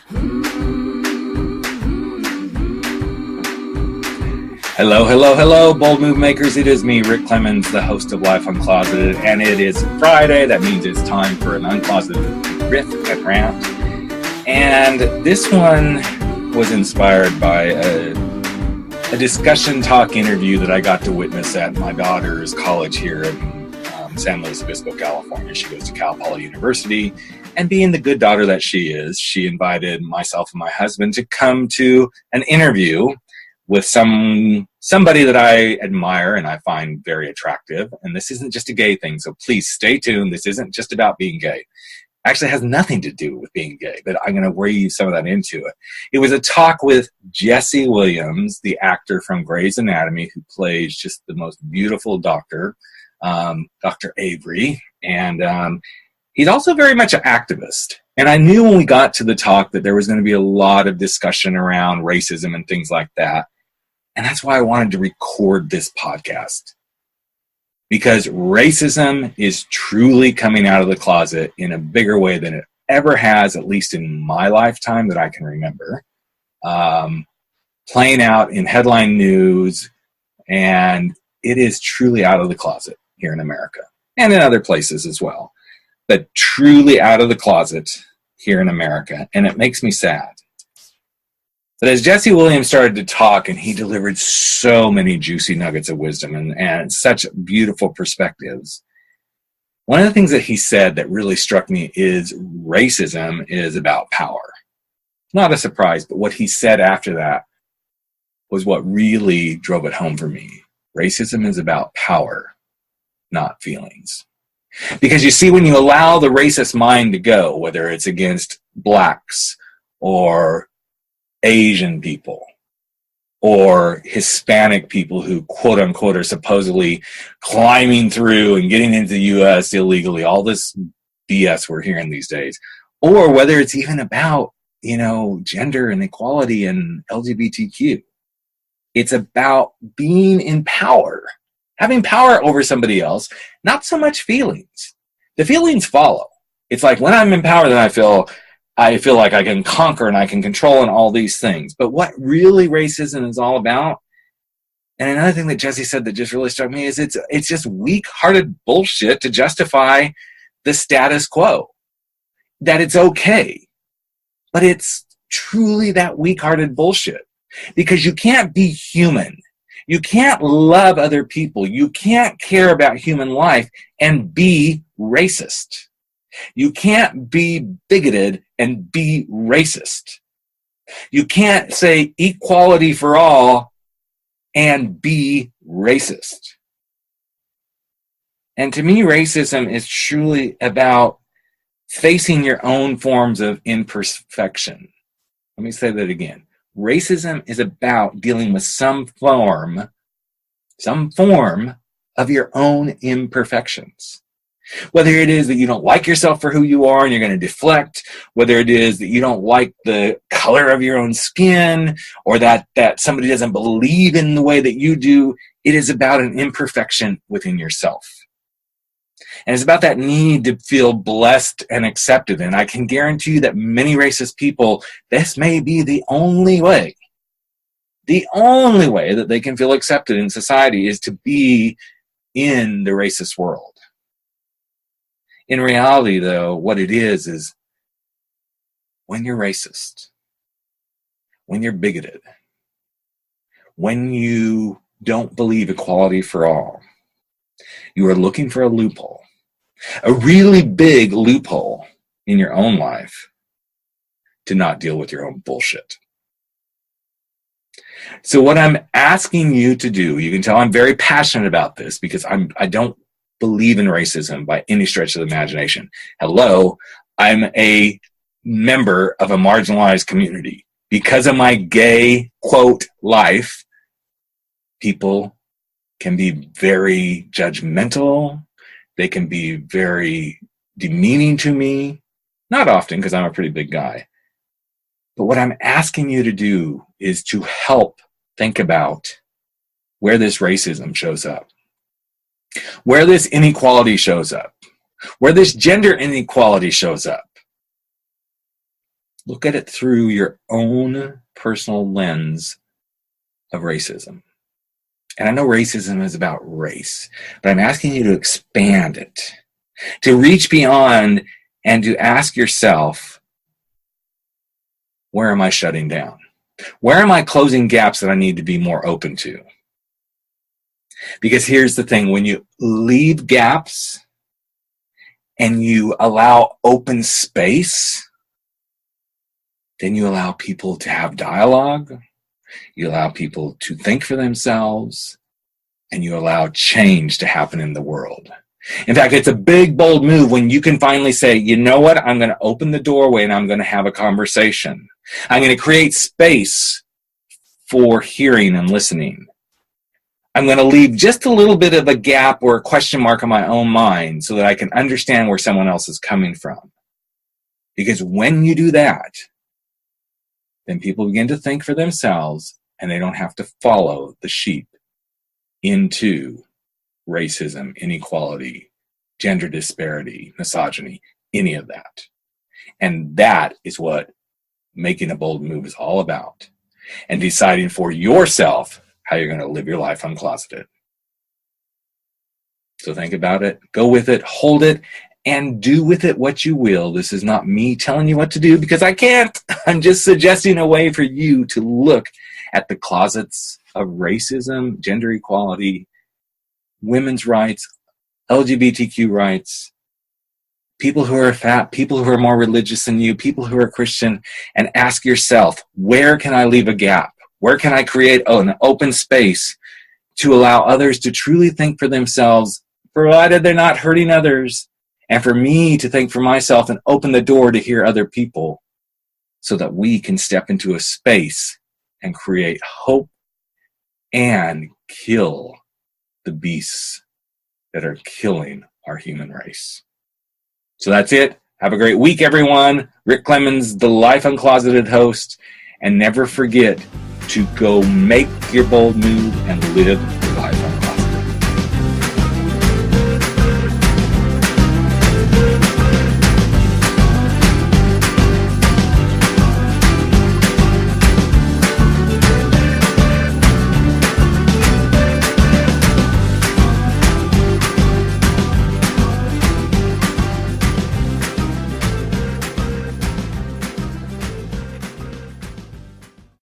Hello, hello, hello, bold move makers. It is me, Rick Clemens, the host of Life Uncloseted, and it is Friday. That means it's time for an Uncloseted Riff and Rant. And this one was inspired by a discussion talk interview that I got to witness at my daughter's college here in San Luis Obispo, California. She goes to Cal Poly University, and being the good daughter that she is, she invited myself and my husband to come to an interview with somebody that I admire and I find very attractive. And this isn't just a gay thing, so please stay tuned. This isn't just about being gay. Actually, it has nothing to do with being gay, but I'm going to weave some of that into it. It was a talk with Jesse Williams, the actor from Grey's Anatomy, who plays just the most beautiful doctor, Dr. Avery. And he's also very much an activist. And I knew when we got to the talk that there was going to be a lot of discussion around racism and things like that. And that's why I wanted to record this podcast. Because racism is truly coming out of the closet in a bigger way than it ever has, at least in my lifetime that I can remember. Playing out in headline news, and it is truly out of the closet here in America and in other places as well. But truly out of the closet here in America, and it makes me sad. But as Jesse Williams started to talk, and he delivered so many juicy nuggets of wisdom and such beautiful perspectives, one of the things that he said that really struck me is racism is about power. Not a surprise, but what he said after that was what really drove it home for me. Racism is about power, not feelings. Because you see, when you allow the racist mind to go, whether it's against blacks or Asian people or Hispanic people who, quote unquote, are supposedly climbing through and getting into the U.S. illegally, all this BS we're hearing these days, or whether it's even about, gender and equality and LGBTQ. It's about being in power, having power over somebody else, not so much feelings. The feelings follow. It's like when I'm in power, then I feel like I can conquer and I can control and all these things. But what really racism is all about, and another thing that Jesse said that just really struck me, is it's just weak-hearted bullshit to justify the status quo. That it's okay. But it's truly that weak-hearted bullshit. Because you can't be human. You can't love other people. You can't care about human life and be racist. You can't be bigoted and be racist. You can't say equality for all and be racist. And to me, racism is truly about facing your own forms of imperfection. Let me say that again. Racism is about dealing with some form of your own imperfections. Whether it is that you don't like yourself for who you are and you're going to deflect, whether it is that you don't like the color of your own skin, or that somebody doesn't believe in the way that you do, it is about an imperfection within yourself. And it's about that need to feel blessed and accepted. And I can guarantee you that many racist people, this may be the only way that they can feel accepted in society is to be in the racist world. In reality, though, what it is when you're racist, when you're bigoted, when you don't believe equality for all, you are looking for a loophole, a really big loophole in your own life to not deal with your own bullshit. So what I'm asking you to do, you can tell I'm very passionate about this because I don't believe in racism by any stretch of the imagination. Hello, I'm a member of a marginalized community. Because of my gay, quote, life, people can be very judgmental. They can be very demeaning to me. Not often, because I'm a pretty big guy. But what I'm asking you to do is to help think about where this racism shows up, where this inequality shows up, where this gender inequality shows up. Look at it through your own personal lens of racism. And I know racism is about race, but I'm asking you to expand it, to reach beyond and to ask yourself, where am I shutting down? Where am I closing gaps that I need to be more open to? Because here's the thing, when you leave gaps and you allow open space, then you allow people to have dialogue, you allow people to think for themselves, and you allow change to happen in the world. In fact, it's a big, bold move when you can finally say, you know what, I'm going to open the doorway and I'm going to have a conversation. I'm going to create space for hearing and listening. I'm going to leave just a little bit of a gap or a question mark in my own mind so that I can understand where someone else is coming from. Because when you do that, then people begin to think for themselves and they don't have to follow the sheep into racism, inequality, gender disparity, misogyny, any of that. And that is what making a bold move is all about. And deciding for yourself how you're going to live your life uncloseted. So think about it, go with it, hold it, and do with it what you will. This is not me telling you what to do because I can't. I'm just suggesting a way for you to look at the closets of racism, gender equality, women's rights, LGBTQ rights, people who are fat, people who are more religious than you, people who are Christian, and ask yourself, where can I leave a gap? Where can I create an open space to allow others to truly think for themselves, provided they're not hurting others, and for me to think for myself and open the door to hear other people so that we can step into a space and create hope and kill the beasts that are killing our human race. So that's it. Have a great week, everyone. Rick Clemens, the Life Uncloseted host. And never forget to go make your bold move and live